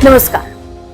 नमस्कार।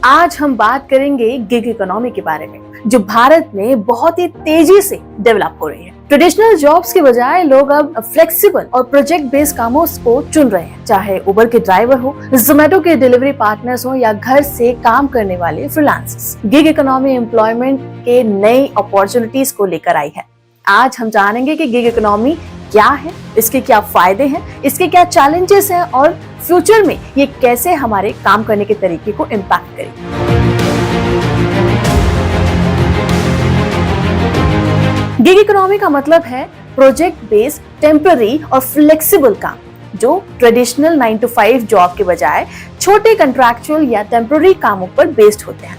आज हम बात करेंगे गिग इकोनॉमी के बारे में, जो भारत में बहुत ही तेजी से डेवलप हो रही है। ट्रेडिशनल जॉब्स के बजाय लोग अब फ्लेक्सिबल और प्रोजेक्ट बेस्ड कामों को चुन रहे हैं, चाहे उबर के ड्राइवर हो, जोमेटो के डिलीवरी पार्टनर्स हो या घर से काम करने वाले फ्रीलांसर्स। गिग इकोनॉमी एम्प्लॉयमेंट के नई अपॉर्चुनिटीज को लेकर आई है। आज हम जानेंगे कि गिग इकोनॉमी क्या है, इसके क्या फायदे हैं, इसके क्या चैलेंजेस हैं और फ्यूचर में ये कैसे हमारे काम करने के तरीके को इम्पैक्ट करेगी। गिग इकोनॉमी का मतलब है प्रोजेक्ट बेस्ड, टेम्पररी और फ्लेक्सिबल काम, जो ट्रेडिशनल 9 to 5 जॉब के बजाय छोटे कंट्रैक्चुअल या टेम्पररी कामों पर बेस्ड होते हैं।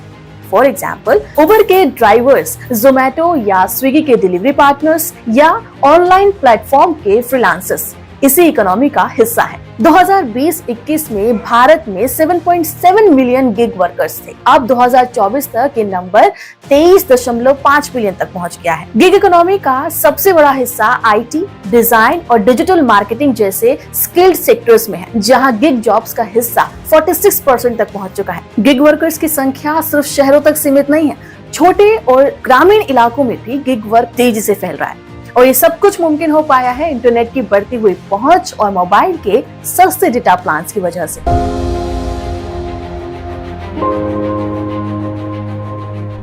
फॉर एग्जाम्पल, उबर के ड्राइवर्स, जोमेटो या स्विगी के डिलीवरी पार्टनर्स या ऑनलाइन प्लेटफॉर्म के फ्रीलांसर्स इसी इकोनॉमी का हिस्सा है। 2020-21 में भारत में 7.7 मिलियन गिग वर्कर्स थे। अब 2024 तक ये नंबर 23.5 मिलियन तक पहुंच गया है। गिग इकोनॉमी का सबसे बड़ा हिस्सा आईटी, डिजाइन और डिजिटल मार्केटिंग जैसे स्किल्ड सेक्टर्स में है, जहां गिग जॉब्स का हिस्सा 46% तक पहुंच चुका है। गिग वर्कर्स की संख्या सिर्फ शहरों तक सीमित नहीं है, छोटे और ग्रामीण इलाकों में भी गिग वर्क तेजी से फैल रहा है। और ये सब कुछ मुमकिन हो पाया है इंटरनेट की बढ़ती हुई पहुंच और मोबाइल के सस्ते डेटा प्लान्स की वजह से।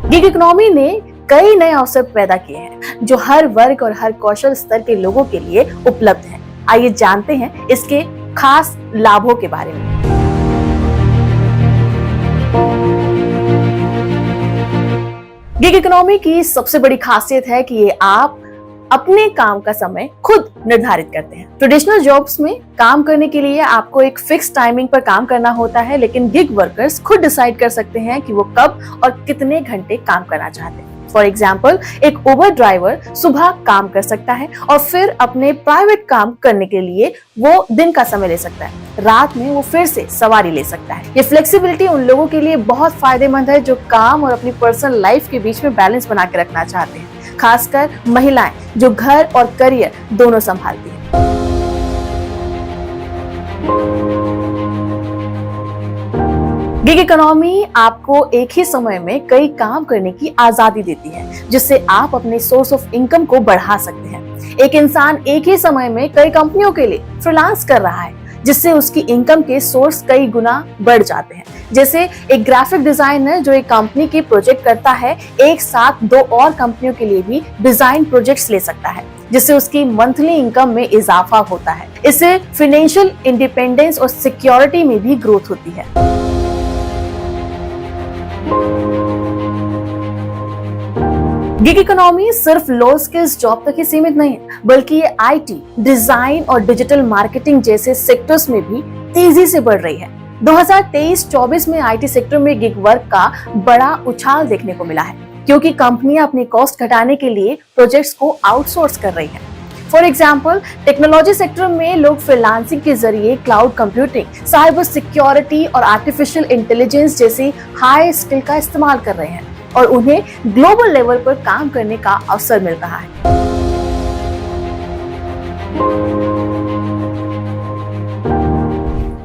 गिग इकोनॉमी ने कई नए अवसर पैदा किए हैं, जो हर वर्ग और हर कौशल स्तर के लोगों के लिए उपलब्ध हैं। आइए जानते हैं इसके खास लाभों के बारे में। गिग इकोनॉमी की सबसे बड़ी खासियत है कि ये आप अपने काम का समय खुद निर्धारित करते हैं। ट्रेडिशनल जॉब्स में काम करने के लिए आपको एक फिक्स टाइमिंग पर काम करना होता है, लेकिन गिग वर्कर्स खुद डिसाइड कर सकते हैं कि वो कब और कितने घंटे काम करना चाहते हैं। फॉर एग्जाम्पल, एक उबर ड्राइवर सुबह काम कर सकता है और फिर अपने प्राइवेट काम करने के लिए वो दिन का समय ले सकता है। रात में वो फिर से सवारी ले सकता है। ये फ्लेक्सिबिलिटी उन लोगों के लिए बहुत फायदेमंद है जो काम और अपनी पर्सनल लाइफ के बीच में बैलेंस बना के रखना चाहते हैं, खासकर महिलाएं जो घर और करियर दोनों संभालती हैं। गिग इकोनॉमी आपको एक ही समय में कई काम करने की आजादी देती है, जिससे आप अपने सोर्स ऑफ इनकम को बढ़ा सकते हैं। एक इंसान एक ही समय में कई कंपनियों के लिए फ्रीलांस कर रहा है, जिससे उसकी इनकम के सोर्स कई गुना बढ़ जाते हैं। जैसे एक ग्राफिक डिजाइनर जो एक कंपनी की प्रोजेक्ट करता है, एक साथ 2 और कंपनियों के लिए भी डिजाइन प्रोजेक्ट्स ले सकता है, जिससे उसकी मंथली इनकम में इजाफा होता है। इससे फाइनेंशियल इंडिपेंडेंस और सिक्योरिटी में भी ग्रोथ होती है। गिग इकोनॉमी सिर्फ लो स्किल्स जॉब तक ही सीमित नहीं है, बल्कि ये आईटी, डिजाइन और डिजिटल मार्केटिंग जैसे सेक्टर्स में भी तेजी से बढ़ रही है। 2023-24 में आईटी सेक्टर में गिग वर्क का बड़ा उछाल देखने को मिला है, क्योंकि कंपनियां अपनी कॉस्ट घटाने के लिए प्रोजेक्ट्स को आउटसोर्स कर रही हैं। फॉर एग्जाम्पल, टेक्नोलॉजी सेक्टर में लोग फ्रीलांसिंग के जरिए क्लाउड कंप्यूटिंग, साइबर सिक्योरिटी और आर्टिफिशियल इंटेलिजेंस जैसी हाई स्किल का इस्तेमाल कर रहे हैं और उन्हें ग्लोबल लेवल पर काम करने का अवसर मिल रहा है।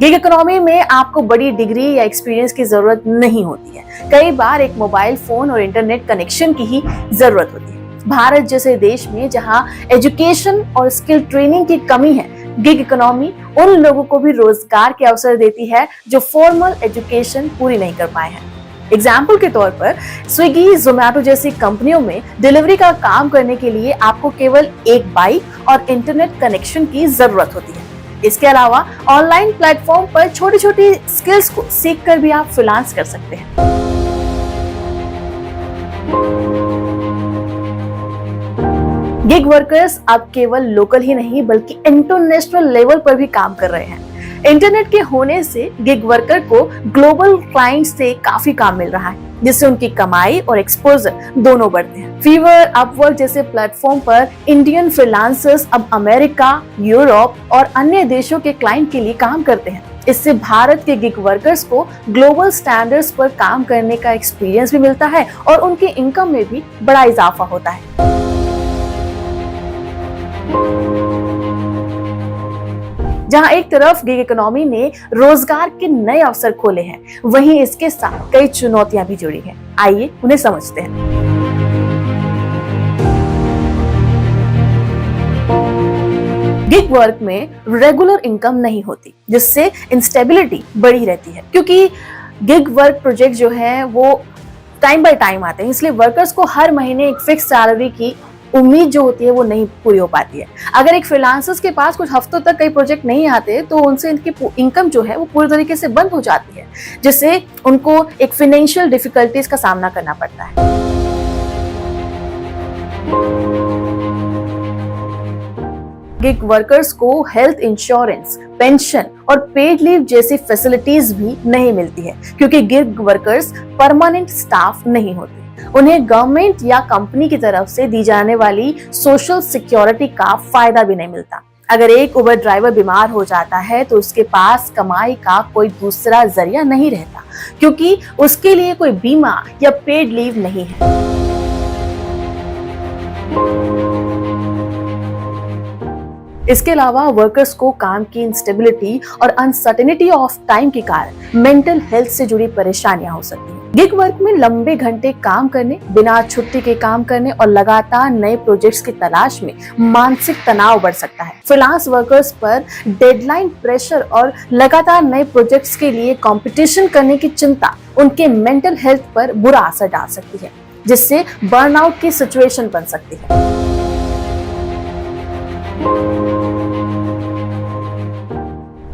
गिग इकोनॉमी में आपको बड़ी डिग्री या एक्सपीरियंस की जरूरत नहीं होती है। कई बार एक मोबाइल फोन और इंटरनेट कनेक्शन की ही जरूरत होती है। भारत जैसे देश में जहां एजुकेशन और स्किल ट्रेनिंग की कमी है, गिग इकोनॉमी उन लोगों को भी रोजगार के अवसर देती है जो फॉर्मल एजुकेशन पूरी नहीं कर पाए हैं। एग्जाम्पल के तौर पर, स्विगी, जोमेटो जैसी कंपनियों में डिलीवरी का काम करने के लिए आपको केवल एक बाइक और इंटरनेट कनेक्शन की जरूरत होती है। इसके अलावा ऑनलाइन प्लेटफॉर्म पर छोटी छोटी स्किल्स को सीखकर भी आप फ्रीलांस कर सकते हैं। गिग वर्कर्स अब केवल लोकल ही नहीं बल्कि इंटरनेशनल लेवल पर भी काम कर रहे हैं। इंटरनेट के होने से गिग वर्कर को ग्लोबल क्लाइंट से काफी काम मिल रहा है, जिससे उनकी कमाई और एक्सपोजर दोनों बढ़ते हैं। फीवर, अपवर्क जैसे प्लेटफॉर्म पर इंडियन फ्रीलांसर्स अब अमेरिका, यूरोप और अन्य देशों के क्लाइंट के लिए काम करते हैं। इससे भारत के गिग वर्कर्स को ग्लोबल स्टैंडर्ड्स पर काम करने का एक्सपीरियंस भी मिलता है और उनके इनकम में भी बड़ा इजाफा होता है। जहां एक तरफ गिग इकोनॉमी ने रोजगार के नए अवसर खोले हैं, वहीं इसके साथ कई चुनौतियां भी जुड़ी हैं। आइए उन्हें समझते हैं। गिग वर्क में रेगुलर इनकम नहीं होती, जिससे इंस्टेबिलिटी बढ़ी रहती है, क्योंकि गिग वर्क प्रोजेक्ट जो है वो टाइम बाय टाइम आते हैं, इसलिए वर्कर्स को हर महीने एक फिक्स सैलरी की उम्मीद जो होती है वो नहीं पूरी हो पाती है। अगर एक फ्रीलांसर्स के पास कुछ हफ्तों तक कई प्रोजेक्ट नहीं आते तो उनसे इनकी इनकम जो है वो पूरी तरीके से बंद हो जाती है, जिससे उनको एक फाइनेंशियल डिफिकल्टीज का सामना करना पड़ता है। गिग वर्कर्स को हेल्थ इंश्योरेंस, पेंशन और पेड लीव जैसी फैसिलिटीज भी नहीं मिलती है, क्योंकि गिग वर्कर्स परमानेंट स्टाफ नहीं होते। उन्हें गवर्नमेंट या कंपनी की तरफ से दी जाने वाली सोशल सिक्योरिटी का फायदा भी नहीं मिलता। अगर एक उबर ड्राइवर बीमार हो जाता है तो उसके पास कमाई का कोई दूसरा जरिया नहीं रहता, क्योंकि उसके लिए कोई बीमा या पेड लीव नहीं है। इसके अलावा वर्कर्स को काम की इंस्टेबिलिटी और अनसर्टेनिटी ऑफ टाइम के कारण मेंटल हेल्थ से जुड़ी परेशानियां हो सकती हैं। गिग वर्क में लंबे घंटे काम करने, बिना छुट्टी के काम करने और लगातार नए प्रोजेक्ट्स की तलाश में मानसिक तनाव बढ़ सकता है। फ्रीलांस वर्कर्स पर डेडलाइन प्रेशर और लगातार नए प्रोजेक्ट्स के लिए कंपटीशन करने की चिंता उनके मेंटल हेल्थ पर बुरा असर डाल सकती है, जिससे बर्नआउट की सिचुएशन बन सकती है।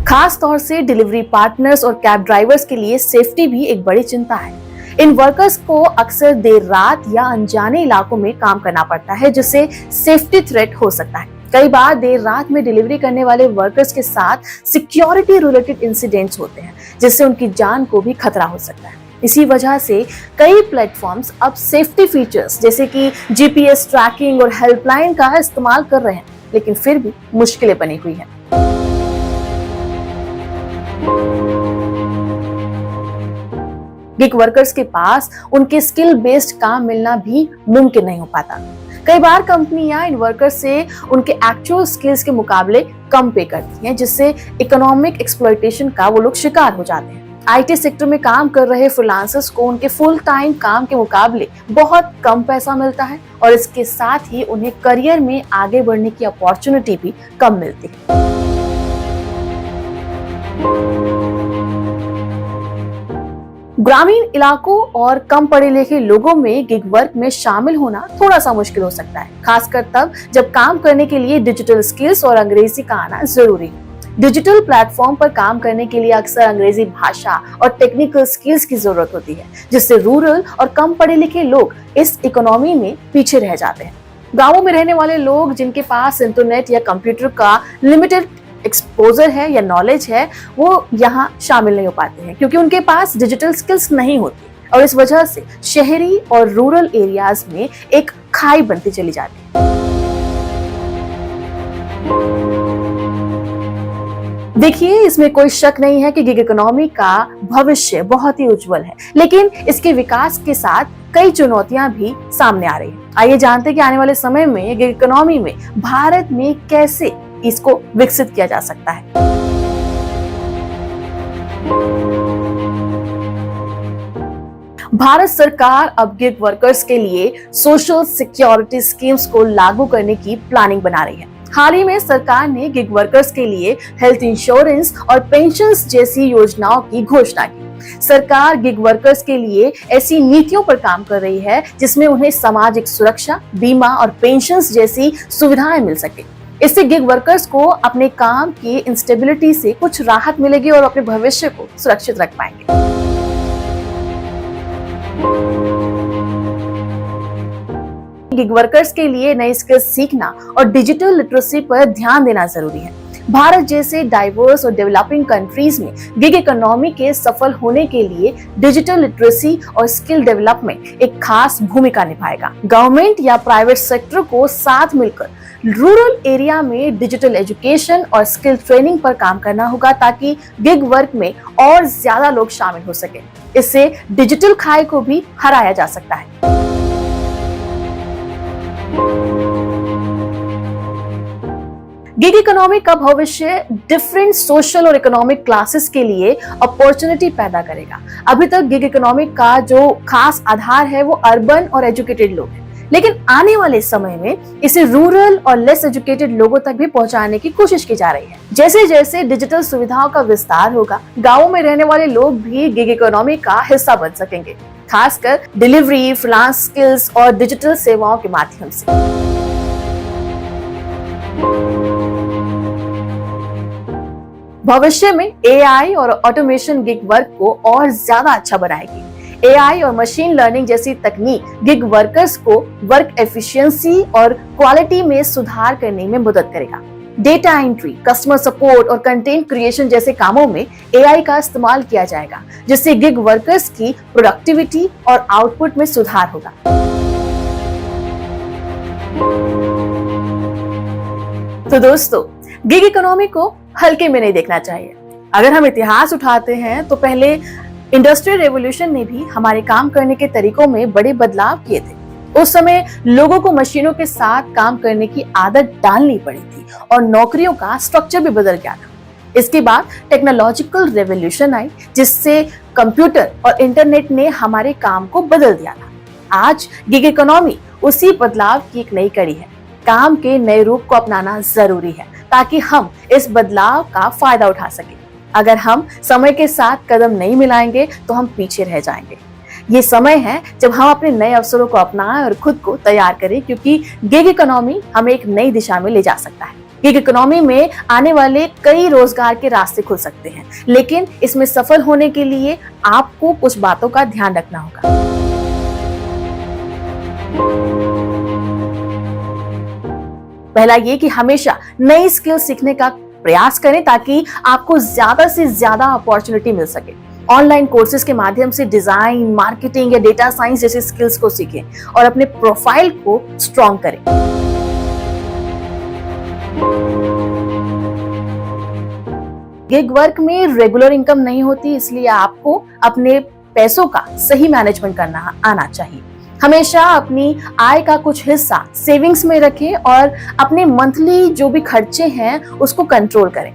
खास तौर से डिलीवरी पार्टनर्स और कैब ड्राइवर्स के लिए सेफ्टी भी एक बड़ी चिंता है। इन वर्कर्स को अक्सर देर रात या अनजाने इलाकों में काम करना पड़ता है, जिससे सेफ्टी थ्रेट हो सकता है। कई बार देर रात में डिलीवरी करने वाले वर्कर्स के साथ सिक्योरिटी रिलेटेड इंसिडेंट्स होते हैं, जिससे उनकी जान को भी खतरा हो सकता है। इसी वजह से कई प्लेटफॉर्म्स अब सेफ्टी फीचर्स जैसे कि जीपीएस ट्रैकिंग और हेल्पलाइन का इस्तेमाल कर रहे हैं, लेकिन फिर भी मुश्किलें बनी हुई हैं। गिग वर्कर्स के पास उनके स्किल बेस्ड काम मिलना भी मुमकिन नहीं हो पाता। कई बार कंपनियां इन वर्कर्स से उनके एक्चुअल स्किल्स के मुकाबले कम पे करती हैं, जिससे इकोनॉमिक एक्सप्लॉयटेशन का वो लोग शिकार हो जाते हैं। आईटी सेक्टर में काम कर रहे फ्रीलांसर्स को उनके फुल टाइम काम के मुकाबले बहुत कम पैसा मिलता है, और इसके साथ ही उन्हें करियर में आगे बढ़ने की अपॉर्चुनिटी भी कम मिलती है। ग्रामीण इलाकों और कम पढ़े लिखे लोगों में गिग वर्क में शामिल होना थोड़ा सा मुश्किल हो सकता है, खासकर तब जब काम करने के लिए डिजिटल स्किल्स और अंग्रेजी का आना जरूरी है। डिजिटल प्लेटफॉर्म पर काम करने के लिए अक्सर अंग्रेजी भाषा और टेक्निकल स्किल्स की जरूरत होती है, जिससे रूरल और कम पढ़े लिखे लोग इस इकोनॉमी में पीछे रह जाते हैं। गांवों में रहने वाले लोग जिनके पास इंटरनेट या कंप्यूटर का लिमिटेड एक्सपोजर है या नॉलेज है, वो यहाँ शामिल नहीं हो पाते हैं, क्योंकि उनके पास डिजिटल स्किल्स नहीं होती, और इस वजह से शहरी और रूरल एरियाज में एक खाई बनती चली जाती है। देखिए, इसमें कोई शक नहीं है कि गिग इकोनॉमी का भविष्य बहुत ही उज्जवल है, लेकिन इसके विकास के साथ कई चुनौतियां भी सामने आ रही हैं। आइए जानते हैं कि आने वाले समय में गिग इकोनॉमी में भारत में कैसे इसको विकसित किया जा सकता है। भारत सरकार अब गिग वर्कर्स के लिए सोशल सिक्योरिटी स्कीम्स को लागू करने की प्लानिंग बना रही है। हाल ही में सरकार ने गिग वर्कर्स के लिए हेल्थ इंश्योरेंस और पेंशन्स जैसी योजनाओं की घोषणा की। सरकार गिग वर्कर्स के लिए ऐसी नीतियों पर काम कर रही है जिसमें उन्हें सामाजिक सुरक्षा, बीमा और पेंशन्स जैसी सुविधाएं मिल सके। इससे गिग वर्कर्स को अपने काम की इंस्टेबिलिटी से कुछ राहत मिलेगी और अपने भविष्य को सुरक्षित रख पाएंगे। गिग वर्कर्स के लिए नई स्किल्स सीखना और डिजिटल लिटरेसी पर ध्यान देना जरूरी है। भारत जैसे डाइवर्स और डेवलपिंग कंट्रीज में गिग इकोनॉमी के सफल होने के लिए डिजिटल लिटरेसी और स्किल डेवलपमेंट एक खास भूमिका निभाएगा। गवर्नमेंट या प्राइवेट सेक्टर को साथ मिलकर रूरल एरिया में डिजिटल एजुकेशन और स्किल ट्रेनिंग पर काम करना होगा, ताकि गिग वर्क में और ज्यादा लोग शामिल हो सके। इससे डिजिटल खाई को भी हराया जा सकता है। गिग इकोनॉमी का भविष्य डिफरेंट सोशल और इकोनॉमिक क्लासेस के लिए अपॉर्चुनिटी पैदा करेगा। अभी तक गिग इकोनॉमी का जो खास आधार है वो अर्बन और एजुकेटेड लोग हैं, लेकिन आने वाले समय में इसे रूरल और लेस एजुकेटेड लोगों तक भी पहुंचाने की कोशिश की जा रही है। जैसे जैसे डिजिटल सुविधाओं का विस्तार होगा, गांवों में रहने वाले लोग भी गिग इकोनॉमी का हिस्सा बन सकेंगे, खासकर डिलीवरी, फ्रीलांस स्किल्स और डिजिटल सेवाओं के माध्यम से। भविष्य में एआई और ऑटोमेशन गिग वर्क को और ज्यादा अच्छा बनाएगी। एआई और मशीन लर्निंग जैसी तकनीक गिग वर्कर्स को वर्क एफिशिएंसी और क्वालिटी में सुधार करने में मदद करेगा। डेटा एंट्री, कस्टमर सपोर्ट और कंटेंट क्रिएशन जैसे कामों में एआई का इस्तेमाल किया जाएगा, जिससे गिग वर्कर्स की प्रोडक्टिविटी और आउटपुट में सुधार होगा। तो दोस्तों, गिग इकोनॉमी को हल्के में नहीं देखना चाहिए। अगर हम इतिहास उठाते हैं तो पहले इंडस्ट्रियल रेवोल्यूशन ने भी हमारे काम करने के तरीकों में बड़े बदलाव किए थे। उस समय लोगों को मशीनों के साथ काम करने की आदत डालनी पड़ी थी और नौकरियों का स्ट्रक्चर भी बदल गया था। इसके बाद टेक्नोलॉजिकल रेवोल्यूशन आई, जिससे कंप्यूटर और इंटरनेट ने हमारे काम को बदल दिया था। आज गिग इकोनॉमी उसी बदलाव की एक नई कड़ी है। काम के नए रूप को अपनाना जरूरी है ताकि हम इस बदलाव का फायदा उठा सकें। अगर हम समय के साथ कदम नहीं मिलाएंगे तो हम पीछे रह जाएंगे। ये समय है जब हम अपने नए अवसरों को अपनाएं और खुद को तैयार करें, क्योंकि गिग इकोनॉमी हमें एक नई दिशा में ले जा सकता है। गिग इकोनॉमी में आने वाले कई रोजगार के रास्ते खुल सकते हैं, लेकिन इसमें सफल होने के लिए आपको कुछ बातों का ध्यान रखना होगा। पहला ये कि हमेशा नई स्किल सीखने का प्रयास करें ताकि आपको ज्यादा से ज्यादा अपॉर्चुनिटी मिल सके। ऑनलाइन कोर्सेज के माध्यम से डिजाइन, मार्केटिंग या डेटा साइंस जैसे स्किल्स को सीखें और अपने प्रोफाइल को स्ट्रॉन्ग करें। गिग वर्क में रेगुलर इनकम नहीं होती, इसलिए आपको अपने पैसों का सही मैनेजमेंट करना आना चाहिए। हमेशा अपनी आय का कुछ हिस्सा सेविंग्स में रखें और अपने मंथली जो भी खर्चे हैं उसको कंट्रोल करें।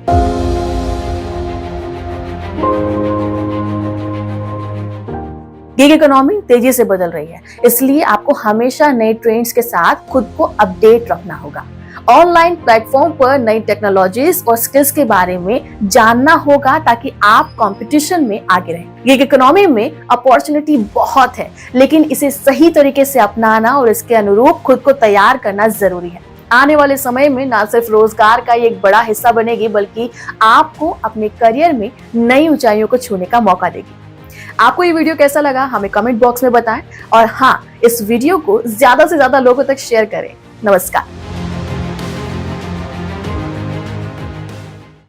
गिग इकोनॉमी तेजी से बदल रही है, इसलिए आपको हमेशा नए ट्रेंड्स के साथ खुद को अपडेट रखना होगा। ऑनलाइन प्लेटफॉर्म पर नई टेक्नोलॉजीज और स्किल्स के बारे में जानना होगा ताकि आप कंपटीशन में आगे रहें। गिग इकोनॉमी में अपॉर्चुनिटी बहुत है, लेकिन इसे सही तरीके से अपनाना और इसके अनुरूप खुद को तैयार करना जरूरी है। आने वाले समय में न सिर्फ रोजगार का एक बड़ा हिस्सा बनेगी, बल्कि आपको अपने करियर में नई ऊंचाइयों को छूने का मौका देगी। आपको ये वीडियो कैसा लगा हमें कमेंट बॉक्स में बताएं और हाँ, इस वीडियो को ज्यादा से ज्यादा लोगों तक शेयर करें। नमस्कार।